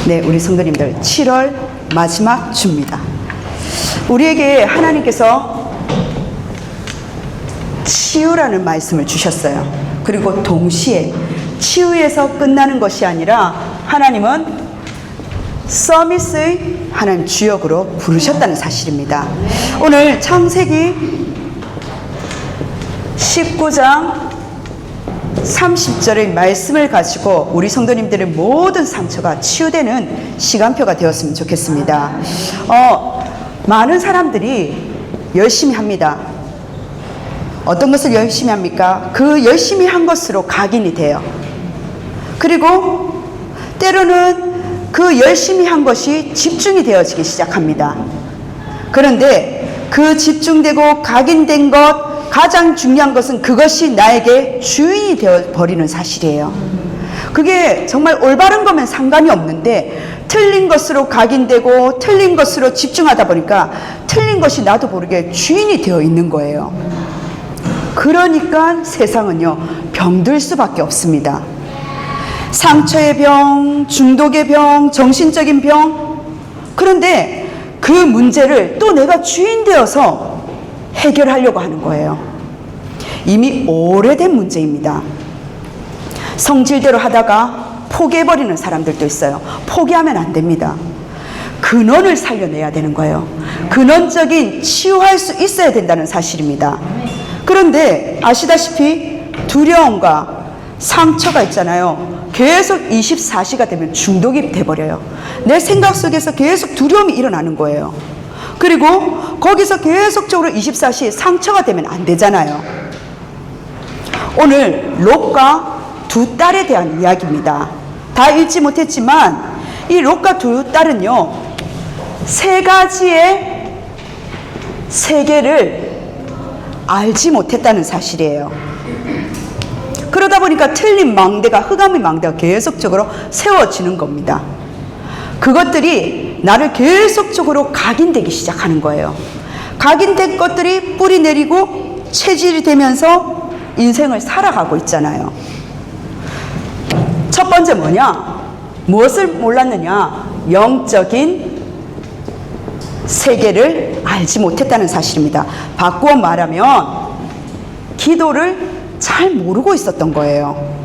네, 우리 성도님들 7월 마지막 주입니다. 우리에게 하나님께서 치유라는 말씀을 주셨어요. 그리고 동시에 치유에서 끝나는 것이 아니라 하나님은 서밋의 하나님 주역으로 부르셨다는 사실입니다. 오늘 창세기 19장 30절의 말씀을 가지고 우리 성도님들의 모든 상처가 치유되는 시간표가 되었으면 좋겠습니다. 많은 사람들이 열심히 합니다. 어떤 것을 열심히 합니까? 그 열심히 한 것으로 각인이 돼요. 그리고 때로는 그 열심히 한 것이 집중이 되어지기 시작합니다. 그런데 그 집중되고 각인된 것, 가장 중요한 것은 그것이 나에게 주인이 되어버리는 사실이에요. 그게 정말 올바른 거면 상관이 없는데 틀린 것으로 각인되고 틀린 것으로 집중하다 보니까 틀린 것이 나도 모르게 주인이 되어 있는 거예요. 그러니까 세상은요, 병들 수밖에 없습니다. 상처의 병, 중독의 병, 정신적인 병. 그런데 그 문제를 또 내가 주인 되어서 해결하려고 하는 거예요. 이미 오래된 문제입니다. 성질대로 하다가 포기해버리는 사람들도 있어요. 포기하면 안 됩니다. 근원을 살려내야 되는 거예요. 근원적인 치유할 수 있어야 된다는 사실입니다. 그런데 아시다시피 두려움과 상처가 있잖아요. 계속 24시가 되면 중독이 돼버려요. 내 생각 속에서 계속 두려움이 일어나는 거예요. 그리고 거기서 계속적으로 24시 상처가 되면 안 되잖아요. 오늘 롯과 두 딸에 대한 이야기입니다. 다 읽지 못했지만 이 롯과 두 딸은요, 세 가지의 세계를 알지 못했다는 사실이에요. 그러다 보니까 틀린 망대가, 흑암의 망대가 계속적으로 세워지는 겁니다. 그것들이 나를 계속적으로 각인되기 시작하는 거예요. 각인된 것들이 뿌리 내리고 체질이 되면서 인생을 살아가고 있잖아요. 첫 번째 뭐냐? 무엇을 몰랐느냐? 영적인 세계를 알지 못했다는 사실입니다. 바꾸어 말하면 기도를 잘 모르고 있었던 거예요.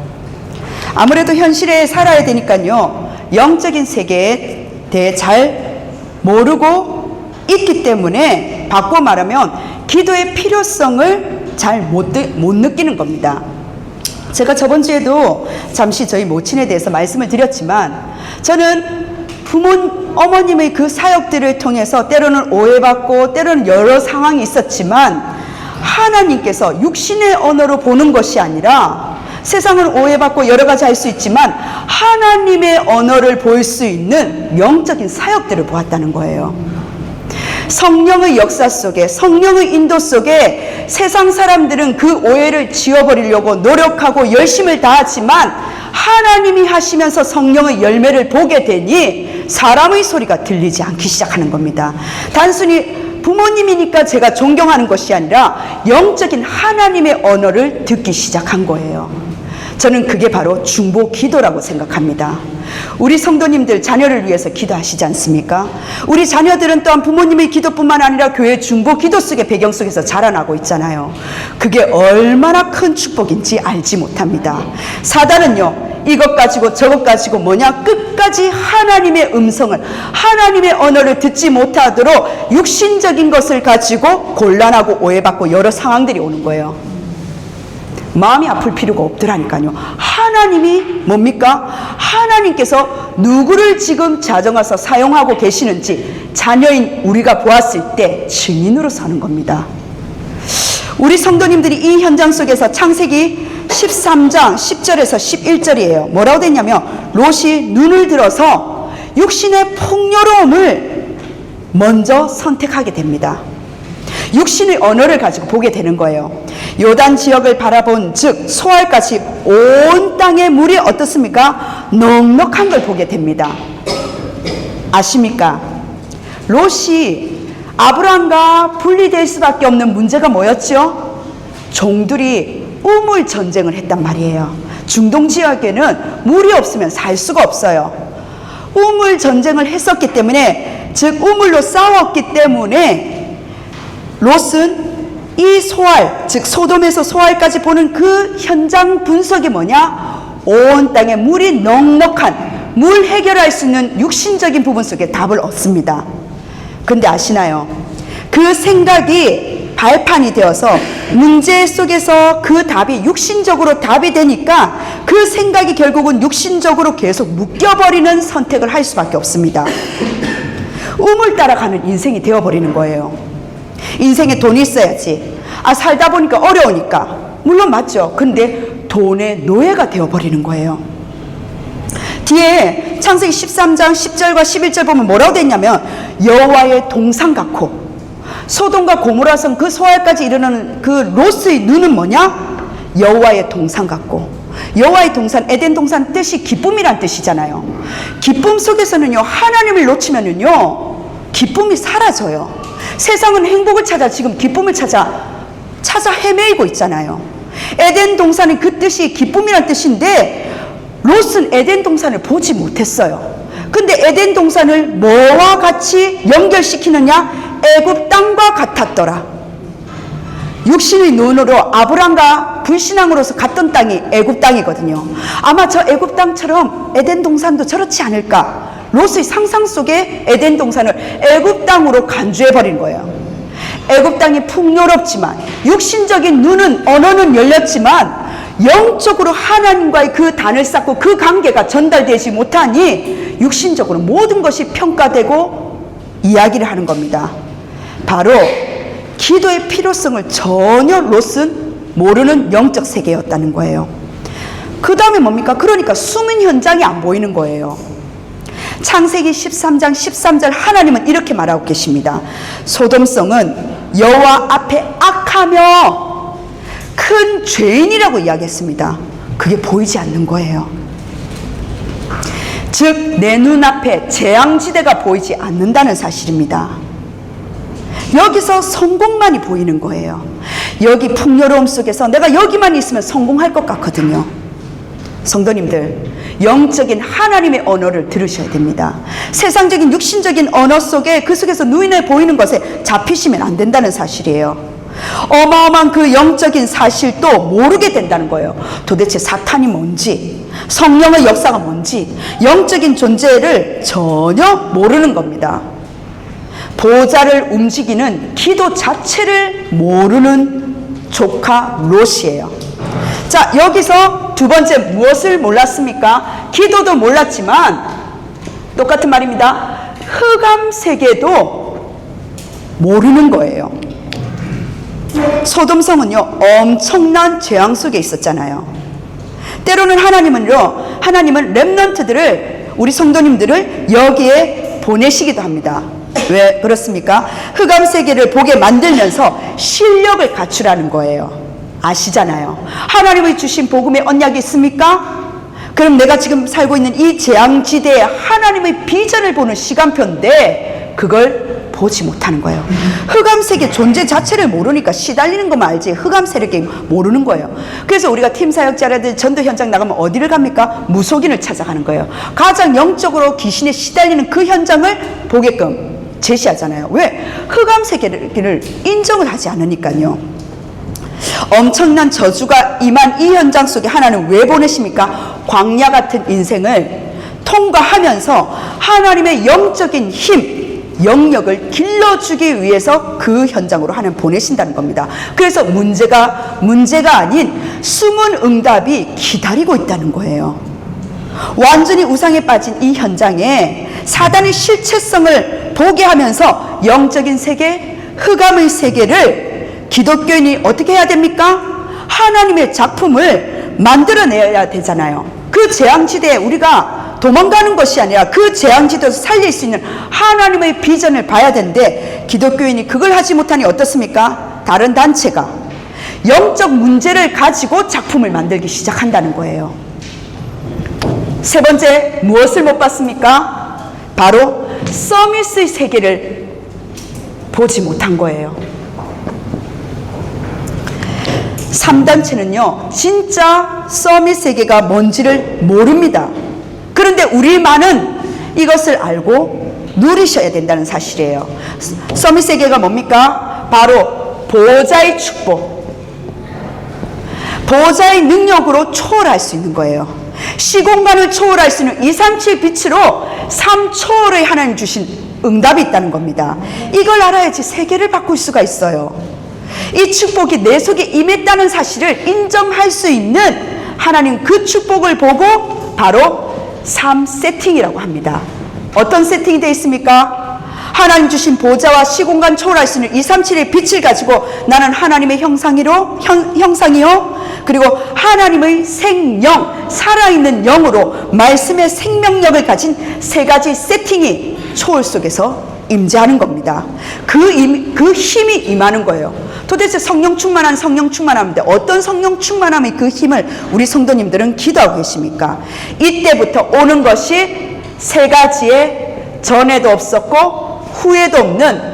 아무래도 현실에 살아야 되니까요, 영적인 세계에 대해 잘 모르고 있기 때문에 바꿔 말하면 기도의 필요성을 잘 못 느끼는 겁니다. 제가 저번 주에도 잠시 저희 모친에 대해서 말씀을 드렸지만, 저는 어머님의 그 사역들을 통해서 때로는 오해받고 때로는 여러 상황이 있었지만, 하나님께서 육신의 언어로 보는 것이 아니라, 세상은 오해받고 여러 가지 할 수 있지만 하나님의 언어를 볼 수 있는 영적인 사역들을 보았다는 거예요. 성령의 역사 속에, 성령의 인도 속에 세상 사람들은 그 오해를 지워버리려고 노력하고 열심을 다하지만 하나님이 하시면서 성령의 열매를 보게 되니 사람의 소리가 들리지 않기 시작하는 겁니다. 단순히 부모님이니까 제가 존경하는 것이 아니라 영적인 하나님의 언어를 듣기 시작한 거예요. 저는 그게 바로 중보 기도라고 생각합니다. 우리 성도님들 자녀를 위해서 기도하시지 않습니까? 우리 자녀들은 또한 부모님의 기도뿐만 아니라 교회 중보 기도 속의 배경 속에서 자라나고 있잖아요. 그게 얼마나 큰 축복인지 알지 못합니다. 사단은요, 이것 가지고 저것 가지고 뭐냐, 끝까지 하나님의 음성을, 하나님의 언어를 듣지 못하도록 육신적인 것을 가지고 곤란하고 오해받고 여러 상황들이 오는 거예요. 마음이 아플 필요가 없더라니까요. 하나님이 뭡니까? 하나님께서 누구를 지금 자정해서 사용하고 계시는지 자녀인 우리가 보았을 때 증인으로 서는 겁니다. 우리 성도님들이 이 현장 속에서 창세기 13장 10절에서 11절이에요. 뭐라고 됐냐면, 롯이 눈을 들어서 육신의 풍요로움을 먼저 선택하게 됩니다. 육신의 언어를 가지고 보게 되는 거예요. 요단 지역을 바라본 즉 소알까지 온 땅의 물이 어떻습니까? 넉넉한 걸 보게 됩니다. 아십니까? 롯이 아브라함과 분리될 수밖에 없는 문제가 뭐였죠? 종들이 우물 전쟁을 했단 말이에요. 중동 지역에는 물이 없으면 살 수가 없어요. 우물 전쟁을 했었기 때문에, 즉 우물로 싸웠기 때문에 롯은 이 소알, 즉 소돔에서 소알까지 보는 그 현장 분석이 뭐냐? 온 땅에 물이 넉넉한, 물 해결할 수 있는 육신적인 부분 속에 답을 얻습니다. 근데 아시나요? 그 생각이 발판이 되어서 문제 속에서 그 답이 육신적으로 답이 되니까 그 생각이 결국은 육신적으로 계속 묶여버리는 선택을 할 수밖에 없습니다. 우물 따라가는 인생이 되어버리는 거예요. 인생에 돈이 있어야지. 살다 보니까 어려우니까. 물론 맞죠. 근데 돈의 노예가 되어버리는 거예요. 뒤에 창세기 13장 10절과 11절 보면 뭐라고 됐냐면, 여호와의 동산 같고, 소돔과 고모라성 그 소알까지 이르는 그 롯의 눈은 뭐냐? 여호와의 동산 같고, 여호와의 동산, 에덴 동산 뜻이 기쁨이란 뜻이잖아요. 기쁨 속에서는요, 하나님을 놓치면은요, 기쁨이 사라져요. 세상은 행복을 찾아 지금 기쁨을 찾아 헤매이고 있잖아요. 에덴 동산은 그 뜻이 기쁨이란 뜻인데 롯은 에덴 동산을 보지 못했어요. 근데 에덴 동산을 뭐와 같이 연결시키느냐? 애굽 땅과 같았더라. 육신의 눈으로 아브람과 불신앙으로서 갔던 땅이 애굽 땅이거든요. 아마 저 애굽 땅처럼 에덴 동산도 저렇지 않을까? 롯의 상상 속에 에덴 동산을 애굽 땅으로 간주해버린 거예요. 애굽 땅이 풍요롭지만, 육신적인 눈은, 언어는 열렸지만 영적으로 하나님과의 그 단을 쌓고 그 관계가 전달되지 못하니 육신적으로 모든 것이 평가되고 이야기를 하는 겁니다. 바로 기도의 필요성을 전혀 롯은 모르는 영적 세계였다는 거예요. 그 다음에 뭡니까? 그러니까 숨은 현장이 안 보이는 거예요. 창세기 13장 13절 하나님은 이렇게 말하고 계십니다. 소돔성은 여호와 앞에 악하며 큰 죄인이라고 이야기했습니다. 그게 보이지 않는 거예요. 즉 내 눈앞에 재앙지대가 보이지 않는다는 사실입니다. 여기서 성공만이 보이는 거예요. 여기 풍요로움 속에서 내가 여기만 있으면 성공할 것 같거든요. 성도님들, 영적인 하나님의 언어를 들으셔야 됩니다. 세상적인 육신적인 언어 속에, 그 속에서 눈에 보이는 것에 잡히시면 안 된다는 사실이에요. 어마어마한 그 영적인 사실도 모르게 된다는 거예요. 도대체 사탄이 뭔지, 성령의 역사가 뭔지, 영적인 존재를 전혀 모르는 겁니다. 보좌를 움직이는 기도 자체를 모르는 조카 롯이에요. 자, 여기서 두 번째 무엇을 몰랐습니까? 기도도 몰랐지만 똑같은 말입니다. 흑암 세계도 모르는 거예요. 소돔성은요, 엄청난 재앙 속에 있었잖아요. 때로는 하나님은 렘넌트들을, 우리 성도님들을 여기에 보내시기도 합니다. 왜 그렇습니까? 흑암 세계를 보게 만들면서 실력을 갖추라는 거예요. 아시잖아요. 하나님이 주신 복음의 언약이 있습니까? 그럼 내가 지금 살고 있는 이 재앙지대에 하나님의 비전을 보는 시간표인데 그걸 보지 못하는 거예요. 흑암세계 존재 자체를 모르니까 시달리는 것만 알지 흑암세력이 모르는 거예요. 그래서 우리가 팀 사역자라든지 전도 현장 나가면 어디를 갑니까? 무속인을 찾아가는 거예요. 가장 영적으로 귀신에 시달리는 그 현장을 보게끔 제시하잖아요. 왜? 흑암세계를 인정을 하지 않으니까요. 엄청난 저주가 임한 이 현장 속에 하나는 왜 보내십니까? 광야 같은 인생을 통과하면서 하나님의 영적인 힘, 영역을 길러주기 위해서 그 현장으로 하나님 보내신다는 겁니다. 그래서 문제가 아닌 숨은 응답이 기다리고 있다는 거예요. 완전히 우상에 빠진 이 현장에 사단의 실체성을 보게 하면서 영적인 세계, 흑암의 세계를 기독교인이 어떻게 해야 됩니까? 하나님의 작품을 만들어내야 되잖아요. 그 재앙지대에 우리가 도망가는 것이 아니라 그 재앙지대에서 살릴 수 있는 하나님의 비전을 봐야 되는데 기독교인이 그걸 하지 못하니 어떻습니까? 다른 단체가 영적 문제를 가지고 작품을 만들기 시작한다는 거예요. 세 번째, 무엇을 못 봤습니까? 바로 서밋의 세계를 보지 못한 거예요. 3단체는요 진짜 서밋 세계가 뭔지를 모릅니다. 그런데 우리만은 이것을 알고 누리셔야 된다는 사실이에요. 서밋 세계가 뭡니까? 바로 보호자의 축복, 보호자의 능력으로 초월할 수 있는 거예요. 시공간을 초월할 수 있는 237 빛으로 3초월의 하나님 주신 응답이 있다는 겁니다. 이걸 알아야지 세계를 바꿀 수가 있어요. 이 축복이 내 속에 임했다는 사실을 인정할 수 있는 하나님 그 축복을 보고 바로 삶 세팅이라고 합니다. 어떤 세팅이 되어 있습니까? 하나님 주신 보좌와 시공간 초월할 수 있는 237의 빛을 가지고 나는 하나님의 형상이요 그리고 하나님의 생영, 살아있는 영으로 말씀의 생명력을 가진 세 가지 세팅이 초월 속에서 임재하는 겁니다. 그 힘이 임하는 거예요. 도대체 성령 충만함인데 어떤 성령 충만함의 그 힘을 우리 성도님들은 기도하고 계십니까? 이때부터 오는 것이 세 가지의 전에도 없었고 후에도 없는,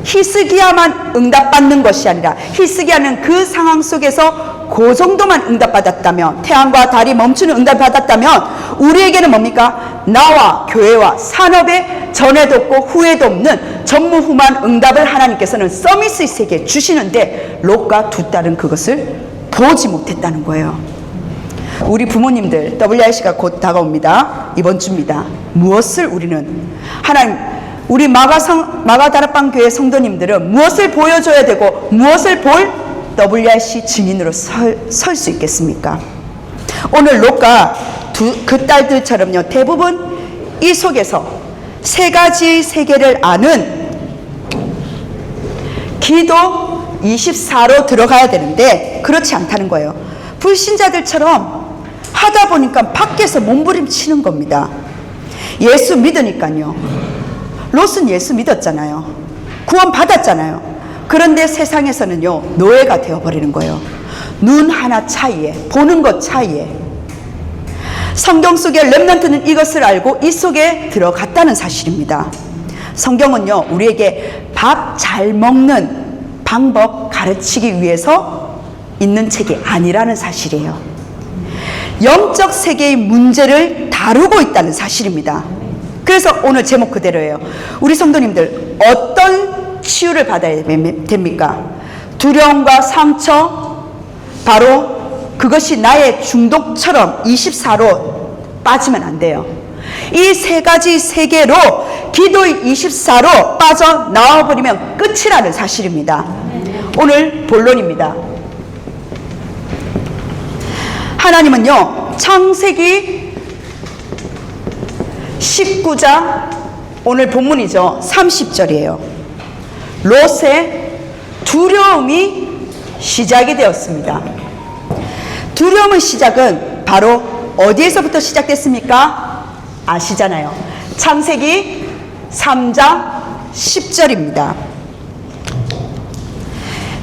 히스기야만 응답받는 것이 아니라 히스기야는 그 상황 속에서 그 정도만 응답받았다면, 태양과 달이 멈추는 응답받았다면 우리에게는 뭡니까? 나와 교회와 산업에 전에도 없고 후에도 없는 전무후무한 응답을 하나님께서는 서밋의 세계에 주시는데 롯과 두 딸은 그것을 보지 못했다는 거예요. 우리 부모님들 WRC가 곧 다가옵니다. 이번 주입니다. 무엇을 우리는 하나님, 우리 마가다락방 교회 성도님들은 무엇을 보여줘야 되고 무엇을 볼 WRC 증인으로 설 수 있겠습니까? 오늘 롯과 그 딸들처럼요, 대부분 이 속에서 세 가지 세계를 아는 기도 24로 들어가야 되는데 그렇지 않다는 거예요. 불신자들처럼 하다 보니까 밖에서 몸부림치는 겁니다. 예수 믿으니까요. 롯은 예수 믿었잖아요. 구원 받았잖아요. 그런데 세상에서는요, 노예가 되어버리는 거예요. 눈 하나 차이에, 보는 것 차이에. 성경 속에 렘넌트는 이것을 알고 이 속에 들어갔다는 사실입니다. 성경은요, 우리에게 밥 잘 먹는 방법 가르치기 위해서 있는 책이 아니라는 사실이에요. 영적 세계의 문제를 다루고 있다는 사실입니다. 그래서 오늘 제목 그대로예요. 우리 성도님들 어떤 치유를 받아야 됩니까? 두려움과 상처, 바로 그것이 나의 중독처럼 24로 빠지면 안 돼요. 이 세 가지 세계로 기도의 24로 빠져나와버리면 끝이라는 사실입니다. 오늘 본론입니다. 하나님은요, 창세기 19장 오늘 본문이죠. 30절이에요. 롯의 두려움이 시작이 되었습니다. 두려움의 시작은 바로 어디에서부터 시작됐습니까? 아시잖아요. 창세기 3장 10절입니다.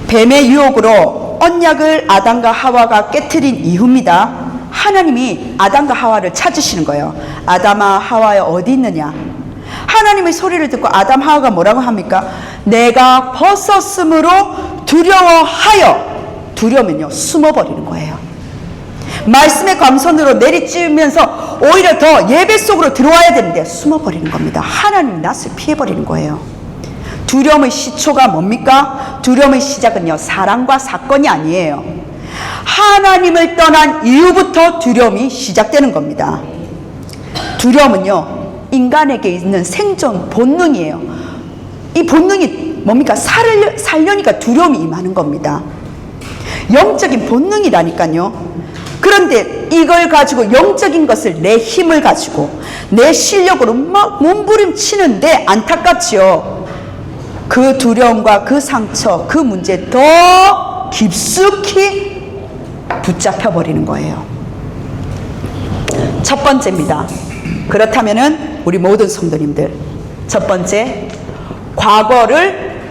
뱀의 유혹으로 언약을 아담과 하와가 깨트린 이후입니다. 하나님이 아담과 하와를 찾으시는 거예요. 아담아, 하와야 어디 있느냐? 하나님의 소리를 듣고 아담, 하와가 뭐라고 합니까? 내가 벗었으므로 두려워하여. 두려우면요, 숨어버리는 거예요. 말씀의 광선으로 내리쬐면서 오히려 더 예배 속으로 들어와야 되는데 숨어버리는 겁니다. 하나님 낯을 피해버리는 거예요. 두려움의 시초가 뭡니까? 두려움의 시작은요, 사랑과 사건이 아니에요. 하나님을 떠난 이후부터 두려움이 시작되는 겁니다. 두려움은요, 인간에게 있는 생존 본능이에요. 이 본능이 뭡니까? 살려니까 두려움이 임하는 겁니다. 영적인 본능이라니까요. 그런데 이걸 가지고, 영적인 것을, 내 힘을 가지고 내 실력으로 막 몸부림치는데 안타깝지요. 그 두려움과 그 상처, 그 문제에 더 깊숙이 붙잡혀 버리는 거예요. 첫 번째입니다. 그렇다면은 우리 모든 성도님들, 첫 번째, 과거를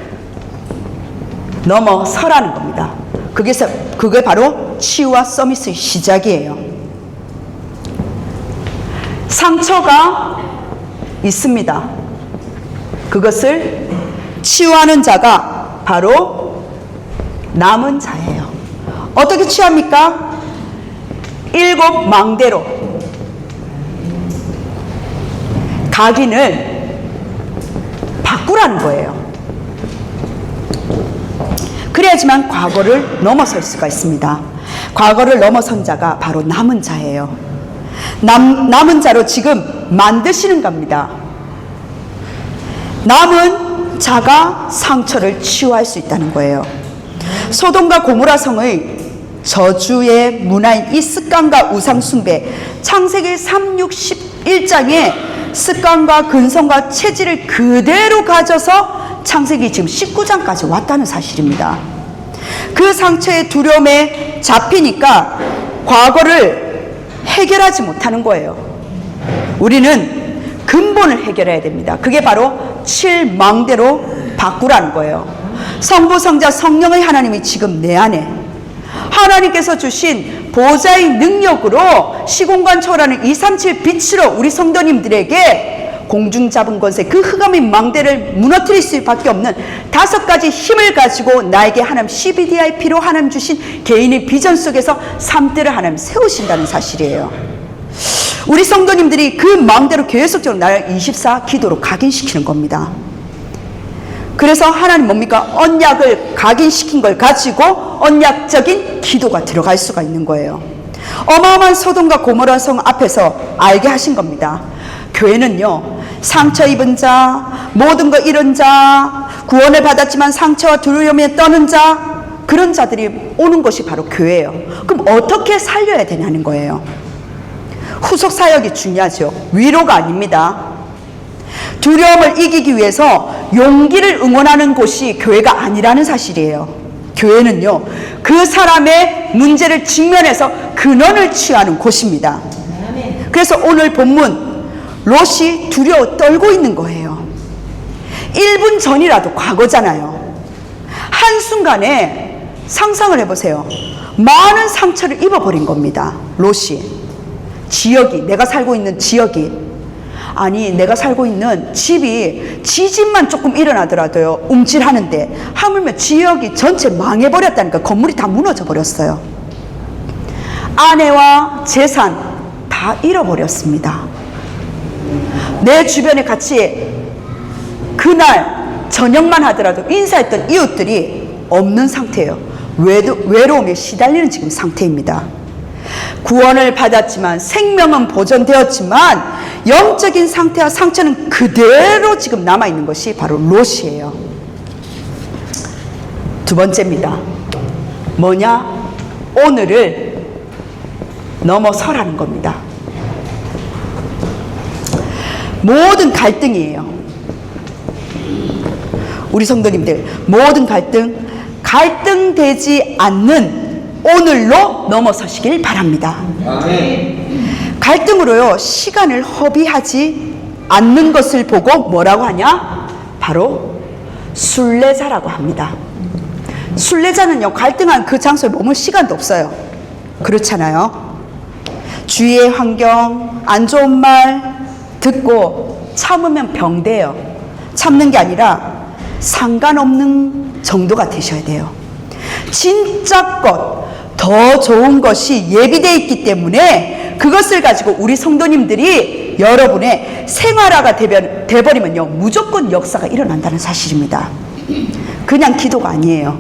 넘어서라는 겁니다. 그게 바로 치유와 서밋의 시작이에요. 상처가 있습니다. 그것을 치유하는 자가 바로 남은 자예요. 어떻게 치유합니까? 7 망대로 각인을 바꾸라는 거예요. 그래야지만 과거를 넘어설 수가 있습니다. 과거를 넘어선 자가 바로 남은 자예요. 남은 자로 지금 만드시는 겁니다. 남은 자가 상처를 치유할 수 있다는 거예요. 소돔과 고모라 성의 저주의 문화인 이 습관과 우상숭배, 창세기 3, 6, 11장의 습관과 근성과 체질을 그대로 가져서 창세기 지금 19장까지 왔다는 사실입니다. 그 상처의 두려움에 잡히니까 과거를 해결하지 못하는 거예요. 우리는 근본을 해결해야 됩니다. 그게 바로 7망대로 바꾸라는 거예요. 성부, 성자, 성령의 하나님이 지금 내 안에, 하나님께서 주신 보좌의 능력으로 시공간 초월하는 237 빛으로 우리 성도님들에게 공중 잡은 것에 그 흑암의 망대를 무너뜨릴 수밖에 없는 5가지 힘을 가지고 나에게 하나님 CBDI 피로 하나님 주신 개인의 비전 속에서 삶들을 하나님 세우신다는 사실이에요. 우리 성도님들이 그 망대로 계속적으로 나를 24 기도로 각인시키는 겁니다. 그래서 하나님 뭡니까? 언약을 각인시킨 걸 가지고 언약적인 기도가 들어갈 수가 있는 거예요. 어마어마한 소돔과 고모라 성 앞에서 알게 하신 겁니다. 교회는요, 상처 입은 자, 모든 거 잃은 자, 구원을 받았지만 상처와 두려움에 떠는 자, 그런 자들이 오는 것이 바로 교회예요. 그럼 어떻게 살려야 되냐는 거예요. 후속 사역이 중요하죠. 위로가 아닙니다. 두려움을 이기기 위해서 용기를 응원하는 곳이 교회가 아니라는 사실이에요. 교회는요, 그 사람의 문제를 직면해서 근원을 취하는 곳입니다. 그래서 오늘 본문 롯이 두려워 떨고 있는 거예요. 1분 전이라도 과거잖아요. 한순간에 상상을 해보세요. 많은 상처를 입어버린 겁니다. 롯이. 지역이, 내가 살고 있는 지역이, 아니 내가 살고 있는 집이 지진만 조금 일어나더라도요 움찔하는데 하물며 지역이 전체 망해버렸다니까. 건물이 다 무너져 버렸어요. 아내와 재산 다 잃어버렸습니다. 내 주변에 같이 그날 저녁만 하더라도 인사했던 이웃들이 없는 상태예요. 외로움에 시달리는 지금 상태입니다. 구원을 받았지만 생명은 보존되었지만 영적인 상태와 상처는 그대로 지금 남아있는 것이 바로 롯이에요. 두 번째입니다. 뭐냐? 오늘을 넘어서라는 겁니다. 모든 갈등이에요. 우리 성도님들, 모든 갈등되지 않는 오늘로 넘어서시길 바랍니다. 아멘. 갈등으로요 시간을 허비하지 않는 것을 보고 뭐라고 하냐? 바로 순례자라고 합니다. 순례자는요 갈등한 그 장소에 머물 시간도 없어요. 그렇잖아요. 주위의 환경, 안 좋은 말 듣고 참으면 병돼요. 참는 게 아니라 상관없는 정도가 되셔야 돼요. 진짜 더 좋은 것이 예비되어 있기 때문에 그것을 가지고 우리 성도님들이 여러분의 생활화가 돼버리면요 무조건 역사가 일어난다는 사실입니다. 그냥 기도가 아니에요.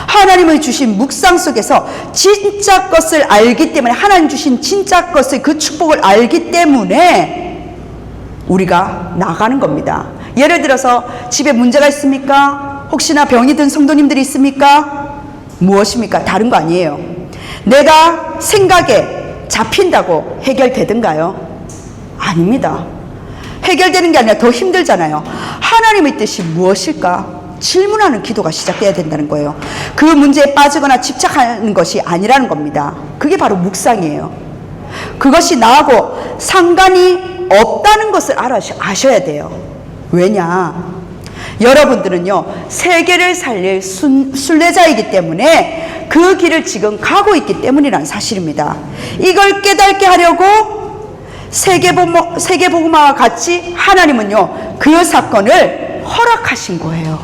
하나님의 주신 묵상 속에서 진짜 것을 알기 때문에, 하나님 주신 진짜 것의 그 축복을 알기 때문에 우리가 나가는 겁니다. 예를 들어서 집에 문제가 있습니까? 혹시나 병이 든 성도님들이 있습니까? 무엇입니까? 다른 거 아니에요. 내가 생각에 잡힌다고 해결되든가요? 아닙니다. 해결되는 게 아니라 더 힘들잖아요. 하나님의 뜻이 무엇일까? 질문하는 기도가 시작돼야 된다는 거예요. 그 문제에 빠지거나 집착하는 것이 아니라는 겁니다. 그게 바로 묵상이에요. 그것이 나하고 상관이 없다는 것을 아셔야 돼요. 왜냐? 여러분들은요 세계를 살릴 순례자이기 때문에 그 길을 지금 가고 있기 때문이라는 사실입니다. 이걸 깨닫게 하려고 세계복음화와 같이 하나님은요 그 사건을 허락하신 거예요.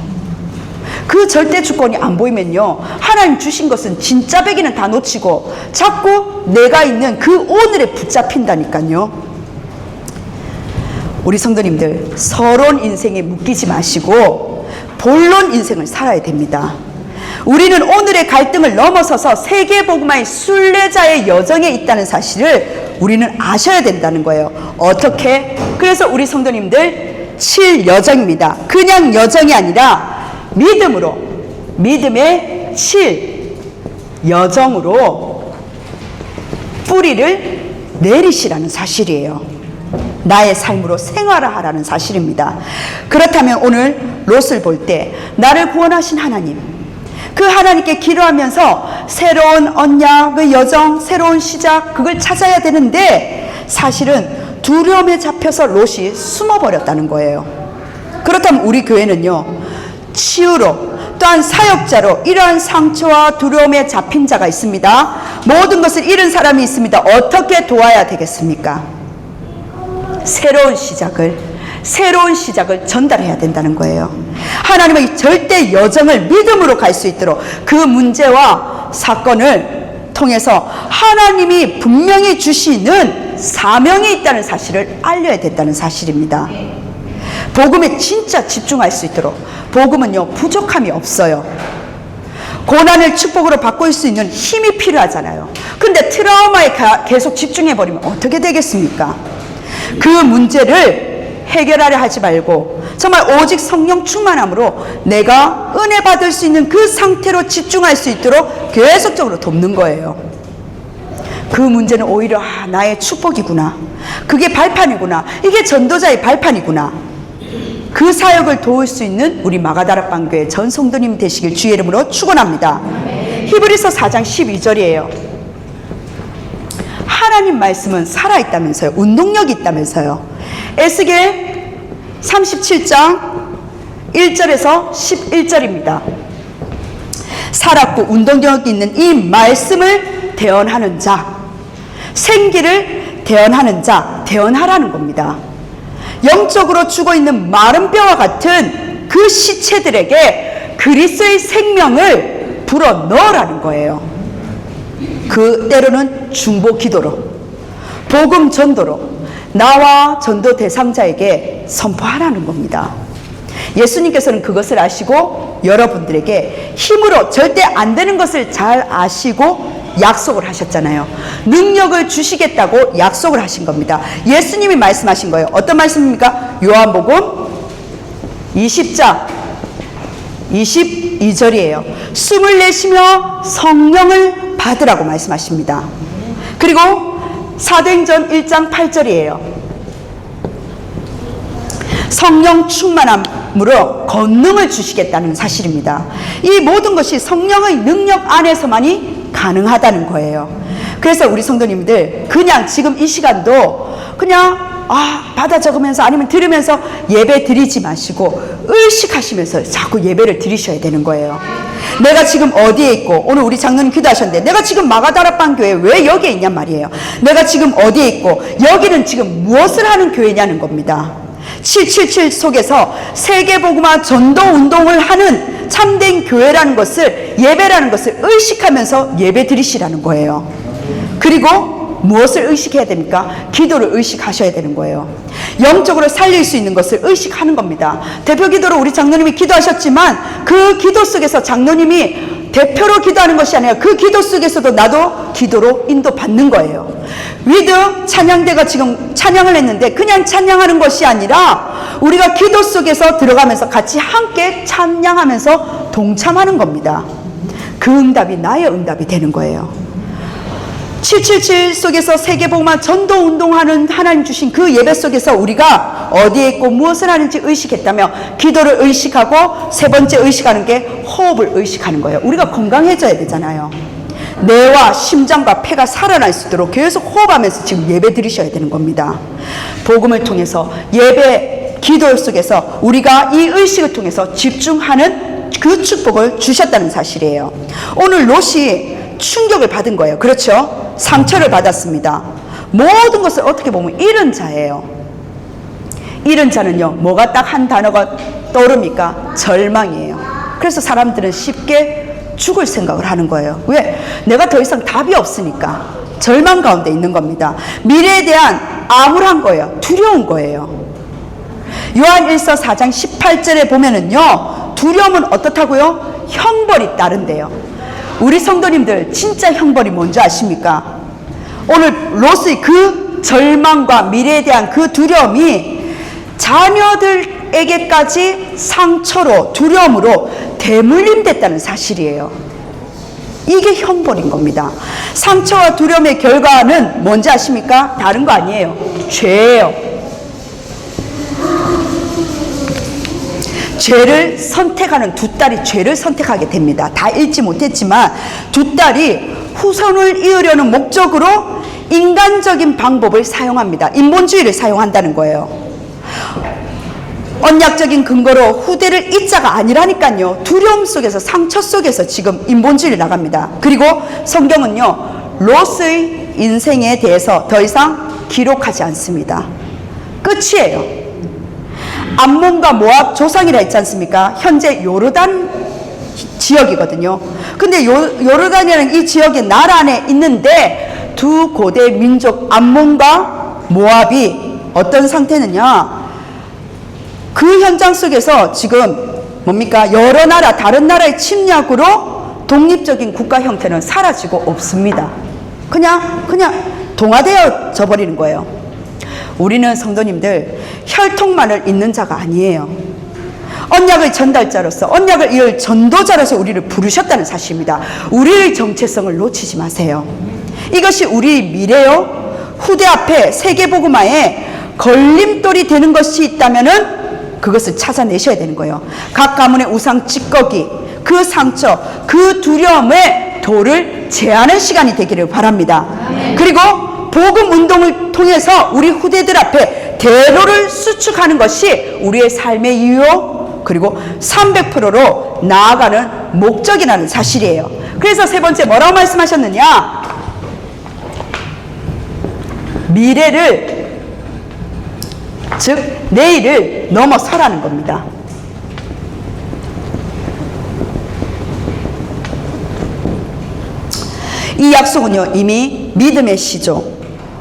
그 절대 주권이 안 보이면요 하나님 주신 것은 진짜 배기는 다 놓치고 자꾸 내가 있는 그 오늘에 붙잡힌다니까요. 우리 성도님들, 서론 인생에 묶이지 마시고 본론 인생을 살아야 됩니다. 우리는 오늘의 갈등을 넘어서서 세계복음화의 순례자의 여정에 있다는 사실을 우리는 아셔야 된다는 거예요. 어떻게? 그래서 우리 성도님들 7여정입니다. 그냥 여정이 아니라 믿음으로, 믿음의 7여정으로 뿌리를 내리시라는 사실이에요. 나의 삶으로 생활하라는 사실입니다. 그렇다면 오늘 롯을 볼 때 나를 구원하신 하나님, 그 하나님께 기도하면서 새로운 언약의 여정, 새로운 시작, 그걸 찾아야 되는데 사실은 두려움에 잡혀서 롯이 숨어버렸다는 거예요. 그렇다면 우리 교회는요, 치유로 또한 사역자로 이러한 상처와 두려움에 잡힌 자가 있습니다. 모든 것을 잃은 사람이 있습니다. 어떻게 도와야 되겠습니까? 새로운 시작을 전달해야 된다는 거예요. 하나님의 절대 여정을 믿음으로 갈 수 있도록 그 문제와 사건을 통해서 하나님이 분명히 주시는 사명이 있다는 사실을 알려야 된다는 사실입니다. 복음에 진짜 집중할 수 있도록. 복음은요, 부족함이 없어요. 고난을 축복으로 바꿀 수 있는 힘이 필요하잖아요. 근데 트라우마에 계속 집중해버리면 어떻게 되겠습니까? 그 문제를 해결하려 하지 말고 정말 오직 성령 충만함으로 내가 은혜 받을 수 있는 그 상태로 집중할 수 있도록 계속적으로 돕는 거예요. 그 문제는 오히려 나의 축복이구나, 그게 발판이구나, 이게 전도자의 발판이구나, 그 사역을 도울 수 있는 우리 마가다락방 교회 전 성도님 되시길 주의 이름으로 축원합니다. 히브리서 4장 12절이에요. 하나님 말씀은 살아있다면서요. 운동력이 있다면서요. 에스겔 37장 1절에서 11절입니다. 살았고 운동력이 있는 이 말씀을 대언하는 자, 생기를 대언하는 자, 대언하라는 겁니다. 영적으로 죽어있는 마른 뼈와 같은 그 시체들에게 그리스도의 생명을 불어넣으라는 거예요. 그 때로는 중보 기도로, 복음 전도로 나와 전도 대상자에게 선포하라는 겁니다. 예수님께서는 그것을 아시고 여러분들에게 힘으로 절대 안 되는 것을 잘 아시고 약속을 하셨잖아요. 능력을 주시겠다고 약속을 하신 겁니다. 예수님이 말씀하신 거예요. 어떤 말씀입니까? 요한복음 20장 22절이에요. 숨을 내쉬며 성령을 받으라고 말씀하십니다. 그리고 사도행전 1장 8절이에요. 성령 충만함으로 권능을 주시겠다는 사실입니다. 이 모든 것이 성령의 능력 안에서만이 가능하다는 거예요. 그래서 우리 성도님들 그냥 지금 이 시간도 그냥 받아 적으면서 아니면 들으면서 예배 드리지 마시고 의식하시면서 자꾸 예배를 드리셔야 되는 거예요. 내가 지금 어디에 있고, 오늘 우리 장로님 기도하셨는데 내가 지금 마가다락방 교회 왜 여기에 있냔 말이에요. 내가 지금 어디에 있고 여기는 지금 무엇을 하는 교회냐는 겁니다. 777 속에서 세계복음화 전도 운동을 하는 참된 교회라는 것을, 예배라는 것을 의식하면서 예배 드리시라는 거예요. 그리고 무엇을 의식해야 됩니까? 기도를 의식하셔야 되는 거예요. 영적으로 살릴 수 있는 것을 의식하는 겁니다. 대표 기도로 우리 장로님이 기도하셨지만 그 기도 속에서 장로님이 대표로 기도하는 것이 아니라 그 기도 속에서도 나도 기도로 인도받는 거예요. 위드 찬양대가 지금 찬양을 했는데 그냥 찬양하는 것이 아니라 우리가 기도 속에서 들어가면서 같이 함께 찬양하면서 동참하는 겁니다. 그 응답이 나의 응답이 되는 거예요. 777 속에서 세계복음화 전도 운동하는 하나님 주신 그 예배 속에서 우리가 어디에 있고 무엇을 하는지 의식했다며 기도를 의식하고 세 번째 의식하는 게 호흡을 의식하는 거예요. 우리가 건강해져야 되잖아요. 뇌와 심장과 폐가 살아날 수 있도록 계속 호흡하면서 지금 예배 드리셔야 되는 겁니다. 복음을 통해서 예배 기도 속에서 우리가 이 의식을 통해서 집중하는 그 축복을 주셨다는 사실이에요. 오늘 롯이 충격을 받은 거예요. 그렇죠? 상처를 받았습니다. 모든 것을 어떻게 보면 잃은 자예요. 잃은 자는요, 뭐가 딱 한 단어가 떠오릅니까? 절망이에요. 그래서 사람들은 쉽게 죽을 생각을 하는 거예요. 왜? 내가 더 이상 답이 없으니까. 절망 가운데 있는 겁니다. 미래에 대한 암울한 거예요. 두려운 거예요. 요한일서 4장 18절에 보면은요, 두려움은 어떻다고요? 형벌이 따른대요. 우리 성도님들 진짜 형벌이 뭔지 아십니까? 오늘 롯의 그 절망과 미래에 대한 그 두려움이 자녀들에게까지 상처로, 두려움으로 대물림됐다는 사실이에요. 이게 형벌인 겁니다. 상처와 두려움의 결과는 뭔지 아십니까? 다른 거 아니에요. 죄예요. 죄를 선택하는 두 딸이 죄를 선택하게 됩니다. 다 읽지 못했지만 두 딸이 후손을 이으려는 목적으로 인간적인 방법을 사용합니다. 인본주의를 사용한다는 거예요. 언약적인 근거로 후대를 잇자가 아니라니까요. 두려움 속에서, 상처 속에서 지금 인본주의를 나갑니다. 그리고 성경은요, 롯의 인생에 대해서 더 이상 기록하지 않습니다. 끝이에요. 암몬과 모압 조상이라 했지 않습니까? 현재 요르단 지역이거든요. 근데 요르단이라는 이 지역이 나라 안에 있는데 두 고대 민족 암몬과 모압이 어떤 상태느냐? 그 현장 속에서 지금 뭡니까? 여러 나라, 다른 나라의 침략으로 독립적인 국가 형태는 사라지고 없습니다. 그냥 동화되어져 버리는 거예요. 우리는 성도님들 혈통만을 잇는 자가 아니에요. 언약의 전달자로서, 언약을 이을 전도자로서 우리를 부르셨다는 사실입니다. 우리의 정체성을 놓치지 마세요. 이것이 우리 미래요, 후대 앞에 세계복음화에 걸림돌이 되는 것이 있다면은 그것을 찾아내셔야 되는 거예요. 각 가문의 우상 찌꺼기, 그 상처, 그 두려움의 돌을 제하는 시간이 되기를 바랍니다. 그리고 복음 운동을 통해서 우리 후대들 앞에 대로를 수축하는 것이 우리의 삶의 이유, 그리고 300%로 나아가는 목적이라는 사실이에요. 그래서 세 번째 뭐라고 말씀하셨느냐? 미래를, 즉 내일을 넘어서라는 겁니다. 이 약속은요, 이미 믿음의 시조,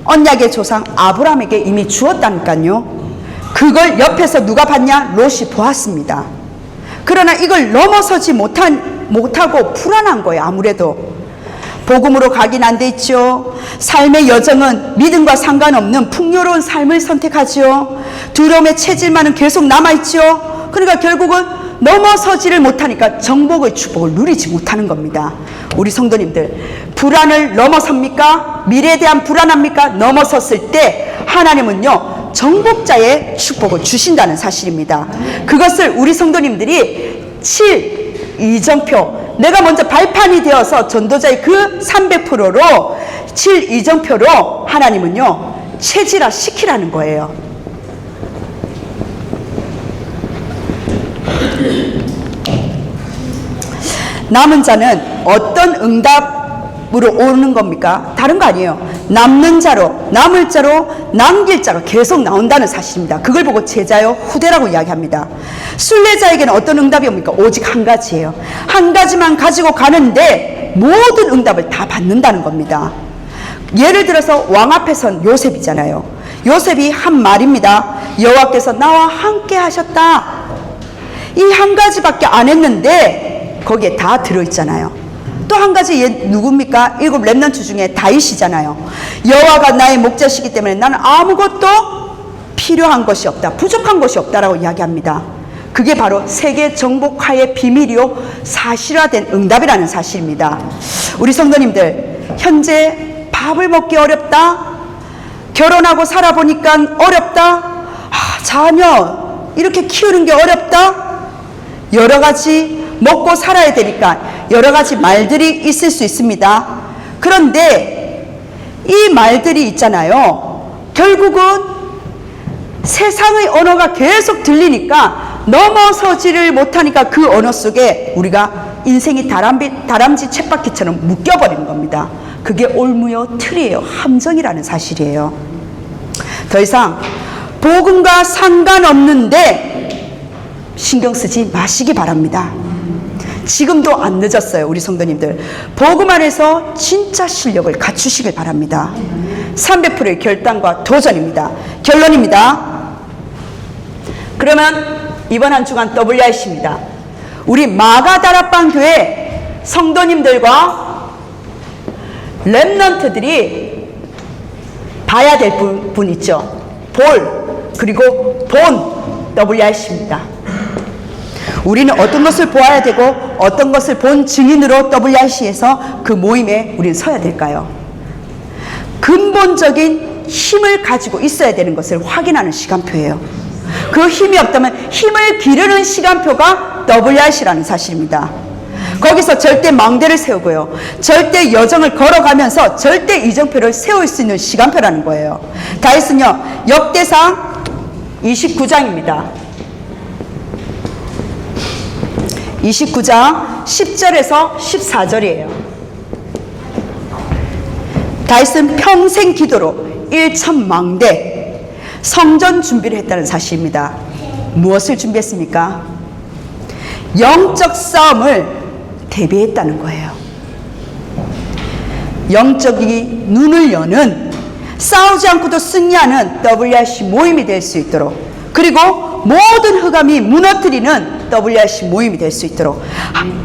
언약의 조상 아브라함에게 이미 주었다니까요. 그걸 옆에서 누가 봤냐? 롯이 보았습니다. 그러나 이걸 넘어서지 못하고 불안한 거예요. 아무래도 복음으로 각인 돼 있죠. 삶의 여정은 믿음과 상관없는 풍요로운 삶을 선택하죠. 두려움의 체질만은 계속 남아있죠. 그러니까 결국은 넘어서지를 못하니까 정복의 축복을 누리지 못하는 겁니다. 우리 성도님들, 불안을 넘어섭니까? 미래에 대한 불안합니까? 넘어섰을 때 하나님은요, 정복자의 축복을 주신다는 사실입니다. 그것을 우리 성도님들이 7 이정표, 내가 먼저 발판이 되어서 전도자의 그 300%로 7 이정표로 하나님은요, 체질화 시키라는 거예요. 남은 자는 어떤 응답으로 오는 겁니까? 다른 거 아니에요. 남는 자로, 남을 자로, 남길 자가 계속 나온다는 사실입니다. 그걸 보고 제자요, 후대라고 이야기합니다. 순례자에게는 어떤 응답이 옵니까? 오직 한 가지예요. 한 가지만 가지고 가는데 모든 응답을 다 받는다는 겁니다. 예를 들어서 왕 앞에 선 요셉이잖아요. 요셉이 한 말입니다. 여호와께서 나와 함께 하셨다. 이 한 가지밖에 안 했는데 거기에 다 들어있잖아요. 또 한 가지 누굽니까? 7 렘넌트 중에 다윗이잖아요. 여호와가 나의 목자시기 때문에 나는 아무것도 필요한 것이 없다, 부족한 것이 없다라고 이야기합니다. 그게 바로 세계 정복화의 비밀이요, 사실화된 응답이라는 사실입니다. 우리 성도님들, 현재 밥을 먹기 어렵다, 결혼하고 살아보니까 어렵다, 자녀 이렇게 키우는 게 어렵다, 여러 가지 먹고 살아야 되니까 여러 가지 말들이 있을 수 있습니다. 그런데 이 말들이 있잖아요, 결국은 세상의 언어가 계속 들리니까 넘어서지를 못하니까 그 언어 속에 우리가 인생이 다람쥐 쳇바퀴처럼 묶여버리는 겁니다. 그게 올무요 틀이에요. 함정이라는 사실이에요. 더 이상 복음과 상관없는데 신경 쓰지 마시기 바랍니다. 지금도 안 늦었어요. 우리 성도님들, 복음 안에서 진짜 실력을 갖추시길 바랍니다. 300%의 결단과 도전입니다. 결론입니다. 그러면 이번 한 주간 WRC입니다. 우리 마가다락방 교회 성도님들과 렘넌트들이 봐야 될 분 있죠. 볼, 그리고 본 WRC입니다. 우리는 어떤 것을 보아야 되고 어떤 것을 본 증인으로 WRC에서 그 모임에 우리는 서야 될까요? 근본적인 힘을 가지고 있어야 되는 것을 확인하는 시간표예요. 그 힘이 없다면 힘을 기르는 시간표가 WRC라는 사실입니다. 거기서 절대 망대를 세우고요, 절대 여정을 걸어가면서 절대 이정표를 세울 수 있는 시간표라는 거예요. 다윗은요, 역대상 29장입니다. 29장 10절에서 14절이에요. 다윗은 평생 기도로 1,000망대 성전 준비를 했다는 사실입니다. 무엇을 준비했습니까? 영적 싸움을 대비했다는 거예요. 영적이 눈을 여는, 싸우지 않고도 승리하는 WRC 모임이 될 수 있도록, 그리고 모든 흑암이 무너뜨리는 WRC 모임이 될 수 있도록,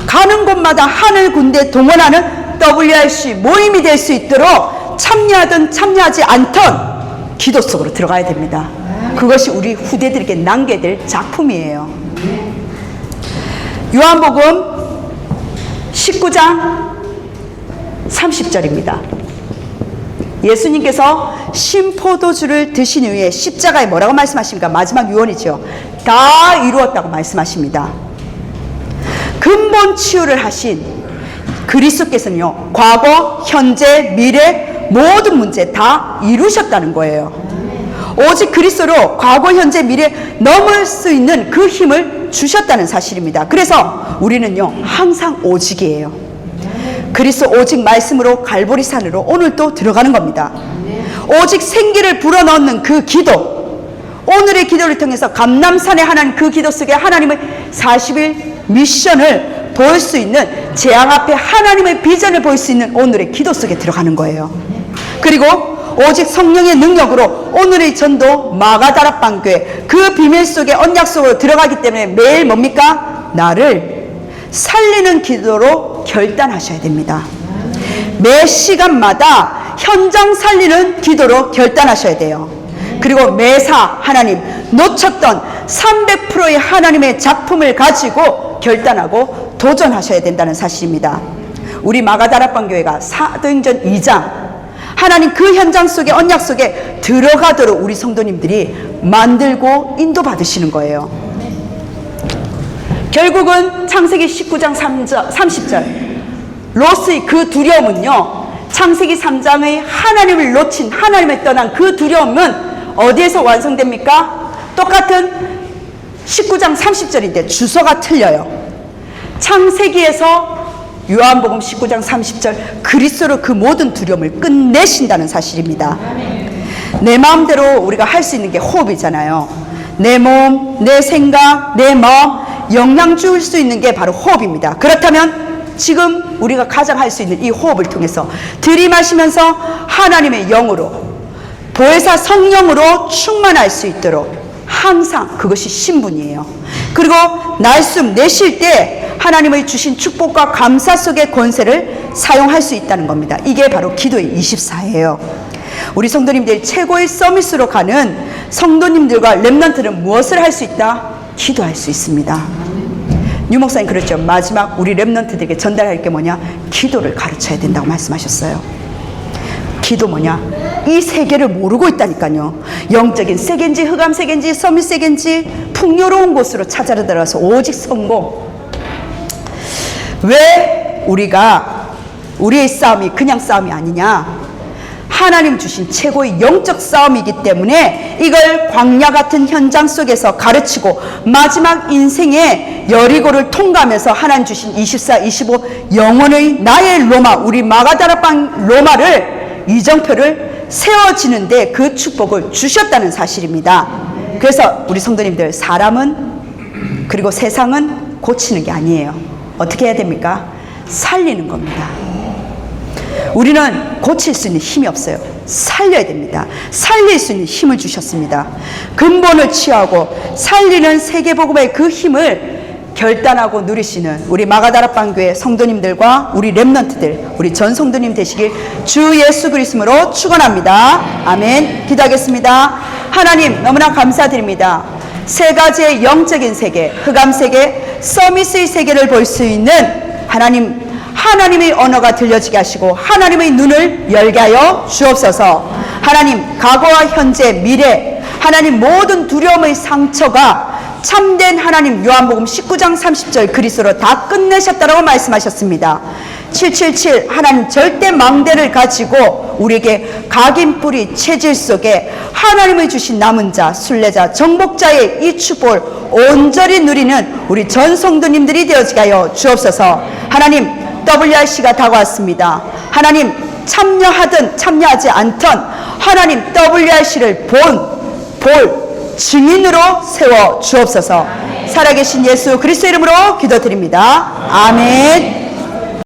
가는 곳마다 하늘 군대 동원하는 WRC 모임이 될 수 있도록 참여하든 참여하지 않던 기도 속으로 들어가야 됩니다. 그것이 우리 후대들에게 남겨야 작품이에요. 요한복음 19장 30절입니다. 예수님께서 신포도주를 드신 후에 십자가에 뭐라고 말씀하십니까? 마지막 유언이죠. 다 이루었다고 말씀하십니다. 근본 치유를 하신 그리스도께서는요, 과거, 현재, 미래 모든 문제 다 이루셨다는 거예요. 오직 그리스도로 과거, 현재, 미래 넘을 수 있는 그 힘을 주셨다는 사실입니다. 그래서 우리는요, 항상 오직이에요. 그리스도 오직 말씀으로 갈보리산으로 오늘도 들어가는 겁니다. 오직 생기를 불어넣는 그 기도, 오늘의 기도를 통해서 감람산에 하나님, 그 기도 속에 하나님의 40일 미션을 볼 수 있는, 재앙 앞에 하나님의 비전을 볼 수 있는 오늘의 기도 속에 들어가는 거예요. 그리고 오직 성령의 능력으로 오늘의 전도 마가다락방교회 그 비밀 속에 언약 속으로 들어가기 때문에 매일 뭡니까? 나를 살리는 기도로 결단하셔야 됩니다. 매 시간마다 현장 살리는 기도로 결단하셔야 돼요. 그리고 매사 하나님 놓쳤던 300%의 하나님의 작품을 가지고 결단하고 도전하셔야 된다는 사실입니다. 우리 마가다락방교회가 사도행전 2장 하나님 그 현장 속에, 언약 속에 들어가도록 우리 성도님들이 만들고 인도받으시는 거예요. 결국은 창세기 19장 30절 로스의 그 두려움은요, 창세기 3장의 하나님을 놓친, 하나님을 떠난 그 두려움은 어디에서 완성됩니까? 똑같은 19장 30절인데 주소가 틀려요. 창세기에서 요한복음 19장 30절 그리스도로 그 모든 두려움을 끝내신다는 사실입니다. 내 마음대로 우리가 할 수 있는 게 호흡이잖아요. 내 몸, 내 생각, 내 마음 영향 줄 수 있는 게 바로 호흡입니다. 그렇다면 지금 우리가 가장 할 수 있는 이 호흡을 통해서 들이마시면서 하나님의 영으로, 보혜사 성령으로 충만할 수 있도록 항상 그것이 신분이에요. 그리고 날숨 내쉴 때 하나님의 주신 축복과 감사 속의 권세를 사용할 수 있다는 겁니다. 이게 바로 기도의 24예요. 우리 성도님들 최고의 서밋으로 가는 성도님들과 렘넌트는 무엇을 할 수 있다? 기도할 수 있습니다. 유 목사님 그랬죠. 마지막 우리 렘넌트들에게 전달할 게 뭐냐? 기도를 가르쳐야 된다고 말씀하셨어요. 기도 뭐냐? 이 세계를 모르고 있다니까요. 영적인 세계인지 흑암 세계인지 서밋 세계인지 풍요로운 곳으로 찾아러 들어가서 오직 성공. 왜 우리의 싸움이 그냥 싸움이 아니냐? 하나님 주신 최고의 영적 싸움이기 때문에 이걸 광야 같은 현장 속에서 가르치고 마지막 인생의 여리고를 통과하면서 하나님 주신 24, 25 영원의 나의 로마, 우리 마가다락방 로마를, 이정표를 세워지는데 그 축복을 주셨다는 사실입니다. 그래서 우리 성도님들, 사람은 그리고 세상은 고치는 게 아니에요. 어떻게 해야 됩니까? 살리는 겁니다. 우리는 고칠 수 있는 힘이 없어요. 살려야 됩니다. 살릴 수 있는 힘을 주셨습니다. 근본을 취하고 살리는 세계복음의 그 힘을 결단하고 누리시는 우리 마가다락방 교회 성도님들과 우리 렘넌트들, 우리 전 성도님 되시길 주 예수 그리스도로 축원합니다. 아멘. 기도하겠습니다. 하나님 너무나 감사드립니다. 세 가지의 영적인 세계, 흑암 세계, 서밋의 세계를 볼 수 있는 하나님의 언어가 들려지게 하시고 하나님의 눈을 열게 하여 주옵소서. 하나님, 과거와 현재, 미래, 하나님 모든 두려움의 상처가 참된 하나님, 요한복음 19장 30절 그리스도로 다 끝내셨다라고 말씀하셨습니다. 777 하나님 절대 망대를 가지고 우리에게 각인뿌리 체질 속에 하나님의 주신 남은 자, 순례자, 정복자의 이 축복을 온전히 누리는 우리 전 성도님들이 되어지게 하여 주옵소서. 하나님, WRC가 다가왔습니다. 하나님, 참여하든 참여하지 않던 하나님 WRC를 볼 증인으로 세워 주옵소서. 살아계신 예수 그리스도 이름으로 기도드립니다. 아멘.